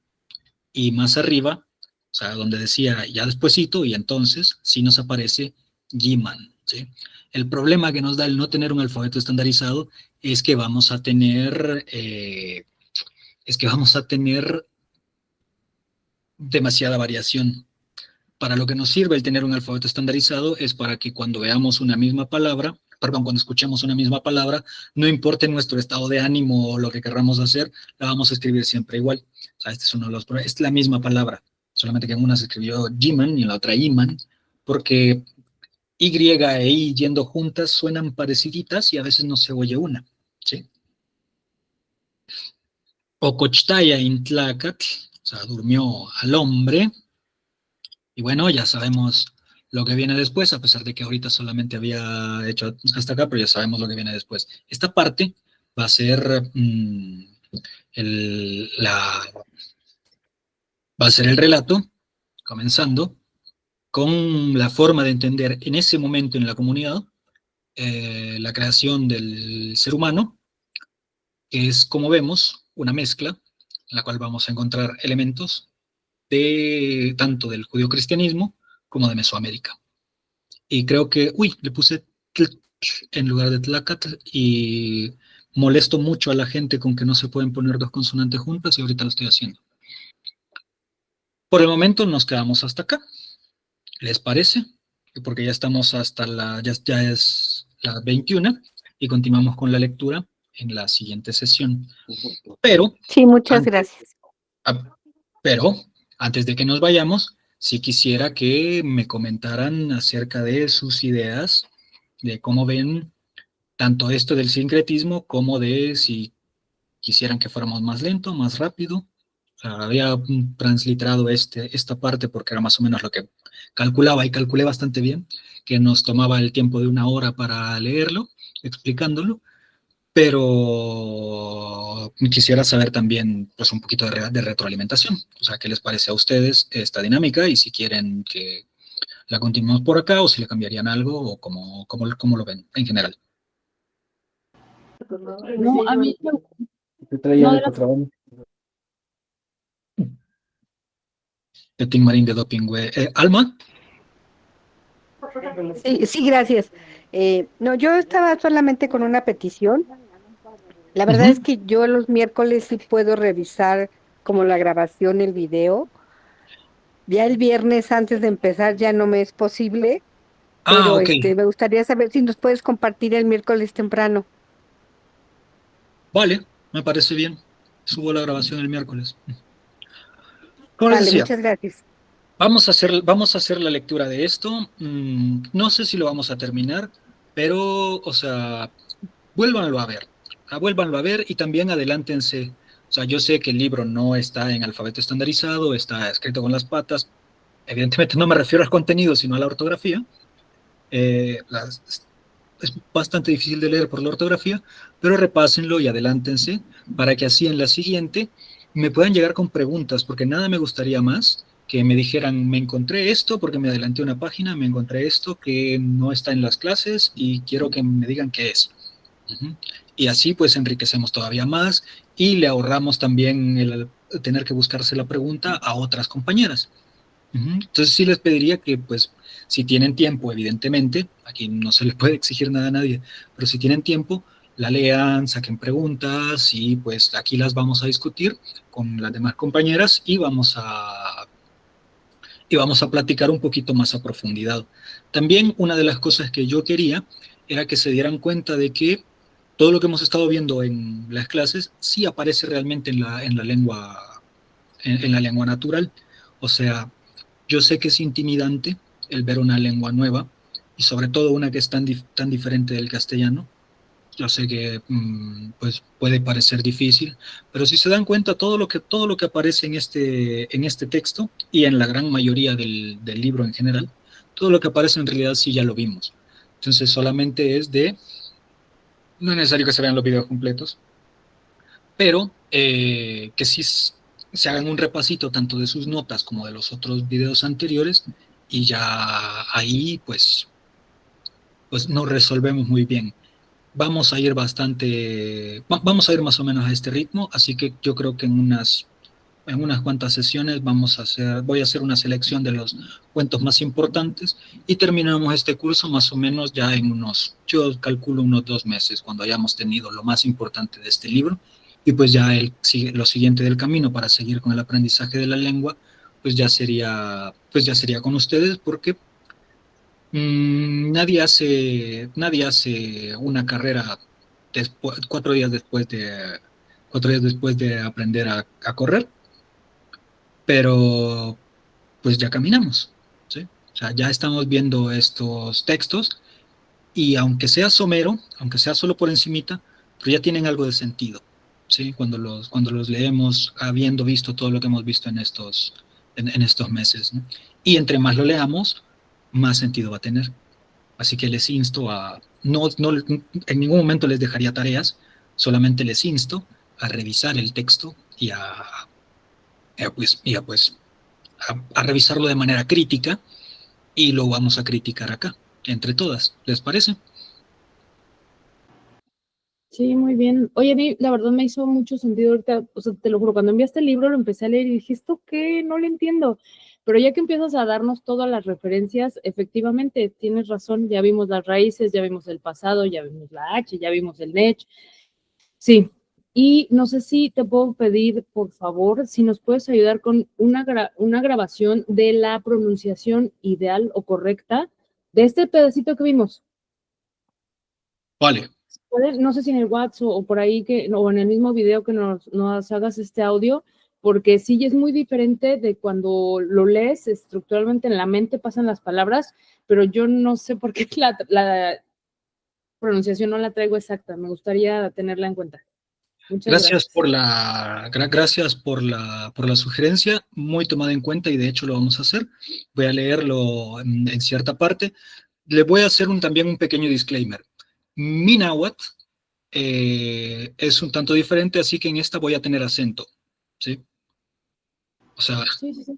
Y más arriba, o sea, donde decía ya despuesito y entonces, sí nos aparece Yiman, ¿sí? El problema que nos da el no tener un alfabeto estandarizado es que vamos a tener, demasiada variación. Para lo que nos sirve el tener un alfabeto estandarizado es para que cuando veamos una misma palabra, perdón, cuando escuchemos una misma palabra, no importe nuestro estado de ánimo o lo que querramos hacer, la vamos a escribir siempre igual. O sea, este es uno de los problemas. Es la misma palabra, solamente que en una se escribió Jiman y en la otra Iman, porque Y e I yendo juntas suenan pareciditas y a veces no se oye una, ¿sí? Ocochtaya intlacatl, o sea, durmió al hombre. Y bueno, ya sabemos lo que viene después, a pesar de que ahorita solamente había hecho hasta acá, pero ya sabemos lo que viene después. Esta parte va a ser, va a ser el relato, comenzando con la forma de entender en ese momento en la comunidad la creación del ser humano, que es, como vemos, una mezcla en la cual vamos a encontrar elementos de tanto del judio-cristianismo como de Mesoamérica. Y creo que, le puse en lugar de Tlacatl y molesto mucho a la gente con que no se pueden poner dos consonantes juntas y ahorita lo estoy haciendo. Por el momento nos quedamos hasta acá. ¿Les parece? Porque ya estamos hasta ya es la 21 y continuamos con la lectura en la siguiente sesión. Pero, sí, muchas gracias. Pero, antes de que nos vayamos, sí quisiera que me comentaran acerca de sus ideas, de cómo ven tanto esto del sincretismo como de si quisieran que fuéramos más lento, más rápido. O sea, había transliterado esta parte porque era más o menos lo que calculaba y calculé bastante bien, que nos tomaba el tiempo de 1 hora para leerlo, explicándolo, pero quisiera saber también pues un poquito de retroalimentación. O sea, ¿qué les parece a ustedes esta dinámica? Y si quieren que la continuemos por acá o si le cambiarían algo o cómo lo ven en general. No, a mí Te traía no, de contrabando. De Tim Marín de Doping, güey. Alma. Sí, sí, gracias. No, yo estaba solamente con una petición. La verdad es que yo los miércoles sí puedo revisar como la grabación, el video. Ya el viernes antes de empezar ya no me es posible, pero Ok. me gustaría saber si nos puedes compartir el miércoles temprano. Vale, me parece bien. Subo la grabación el miércoles. Como les Vale, decía, muchas gracias. vamos a hacer la lectura de esto. No sé si lo vamos a terminar, pero, o sea, vuélvanlo a ver. Vuélvanlo a ver y también adelántense. O sea, yo sé que el libro no está en alfabeto estandarizado, está escrito con las patas. Evidentemente no me refiero al contenido, sino a la ortografía. Es bastante difícil de leer por la ortografía, pero repásenlo y adelántense para que así en la siguiente me puedan llegar con preguntas, porque nada me gustaría más que me dijeran, me encontré esto porque me adelanté una página, me encontré esto que no está en las clases y quiero que me digan qué es. Y así pues enriquecemos todavía más y le ahorramos también el tener que buscarse la pregunta a otras compañeras. Entonces sí les pediría que, pues, si tienen tiempo, evidentemente, aquí no se les puede exigir nada a nadie, pero si tienen tiempo, la lean, saquen preguntas y pues aquí las vamos a discutir con las demás compañeras y vamos a platicar un poquito más a profundidad. También una de las cosas que yo quería era que se dieran cuenta de que todo lo que hemos estado viendo en las clases sí aparece realmente en la lengua natural. O sea, yo sé que es intimidante el ver una lengua nueva y sobre todo una que es tan diferente del castellano. Yo sé que pues puede parecer difícil, pero si se dan cuenta todo lo que aparece en este texto y en la gran mayoría del libro en general, todo lo que aparece en realidad sí ya lo vimos. Entonces solamente no es necesario que se vean los videos completos, pero que sí se hagan un repasito tanto de sus notas como de los otros videos anteriores y ya ahí pues nos resolvemos muy bien. Vamos a ir vamos a ir más o menos a este ritmo, así que yo creo que en unas cuantas sesiones voy a hacer una selección de los cuentos más importantes y terminamos este curso más o menos ya yo calculo unos 2 meses, cuando hayamos tenido lo más importante de este libro, y pues ya lo siguiente del camino para seguir con el aprendizaje de la lengua, pues ya sería con ustedes, porque nadie hace una carrera 4 días después de aprender a correr, pero pues ya caminamos, ¿sí? O sea, ya estamos viendo estos textos y aunque sea somero, aunque sea solo por encimita, pero ya tienen algo de sentido, ¿sí? Cuando los leemos habiendo visto todo lo que hemos visto en estos meses, ¿no? Y entre más lo leamos, más sentido va a tener. Así que les insto en ningún momento les dejaría tareas, solamente les insto a revisar el texto a revisarlo de manera crítica, y lo vamos a criticar acá, entre todas. ¿Les parece? Sí, muy bien. Oye, a mí, la verdad me hizo mucho sentido ahorita, o sea, te lo juro, cuando enviaste el libro lo empecé a leer y dije, ¿esto qué? No lo entiendo. Pero ya que empiezas a darnos todas las referencias, efectivamente, tienes razón, ya vimos las raíces, ya vimos el pasado, ya vimos la H, ya vimos el NECH. Sí, y no sé si te puedo pedir, por favor, si nos puedes ayudar con una grabación de la pronunciación ideal o correcta de este pedacito que vimos. Vale. No sé si en el WhatsApp o por ahí o en el mismo video que nos hagas este audio, porque sí es muy diferente de cuando lo lees estructuralmente en la mente pasan las palabras, pero yo no sé por qué la pronunciación no la traigo exacta. Me gustaría tenerla en cuenta. Muchas Gracias gracias. gracias por la sugerencia, muy tomada en cuenta, y de hecho lo vamos a hacer. Voy a leerlo en cierta parte. Le voy a hacer también un pequeño disclaimer. Mi náhuatl es un tanto diferente, así que en esta voy a tener acento, ¿sí? O sea, Sí, sí, sí.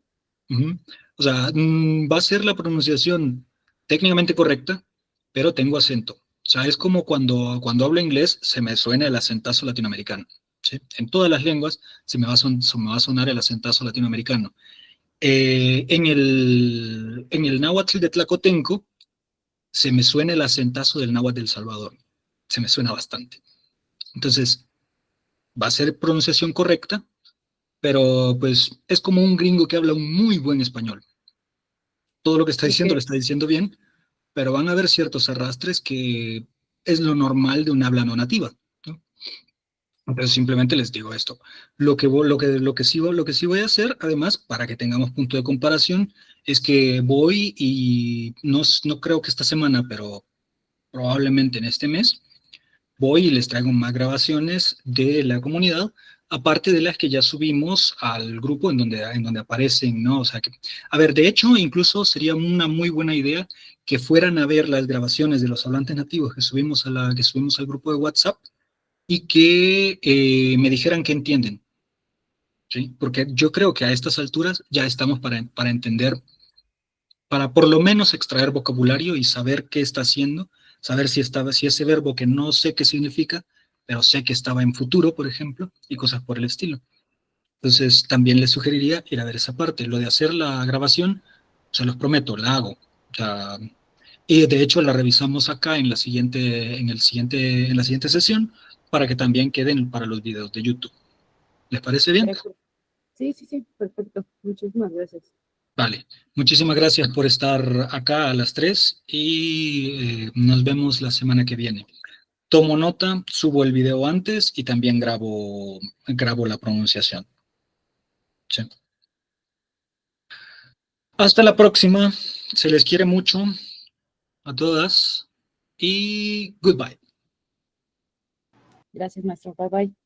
o sea, va a ser la pronunciación técnicamente correcta, pero tengo acento. O sea, es como cuando hablo inglés se me suena el acentazo latinoamericano, ¿sí? En todas las lenguas se me va a sonar el acentazo latinoamericano. En el náhuatl de Tlacotenco se me suena el acentazo del náhuatl del Salvador. Se me suena bastante. Entonces, va a ser pronunciación correcta, pero pues es como un gringo que habla un muy buen español. Todo lo que está Ok. diciendo lo está diciendo bien, pero van a haber ciertos arrastres que es lo normal de un habla no nativa, ¿no? Entonces simplemente les digo esto. Lo que sí voy a hacer, además, para que tengamos punto de comparación, es que voy y no creo que esta semana, pero probablemente en este mes, voy y les traigo más grabaciones de la comunidad, aparte de las que ya subimos al grupo en donde aparecen, ¿no? O sea que, a ver, de hecho, incluso sería una muy buena idea que fueran a ver las grabaciones de los hablantes nativos que subimos al grupo de WhatsApp, y que me dijeran qué entienden, ¿sí? Porque yo creo que a estas alturas ya estamos para entender, para por lo menos extraer vocabulario y saber qué está haciendo, saber si ese verbo que no sé qué significa, pero sé que estaba en futuro, por ejemplo, y cosas por el estilo. Entonces, también les sugeriría ir a ver esa parte. Lo de hacer la grabación, se los prometo, la hago. O sea, y de hecho la revisamos acá en la siguiente sesión, para que también queden para los videos de YouTube. ¿Les parece bien? Sí, sí, sí, perfecto. Muchísimas gracias. Vale, muchísimas gracias por estar acá a las 3 y nos vemos la semana que viene. Tomo nota, subo el video antes y también grabo la pronunciación. Sí. Hasta la próxima, se les quiere mucho a todas y goodbye. Gracias, maestro. Bye, bye.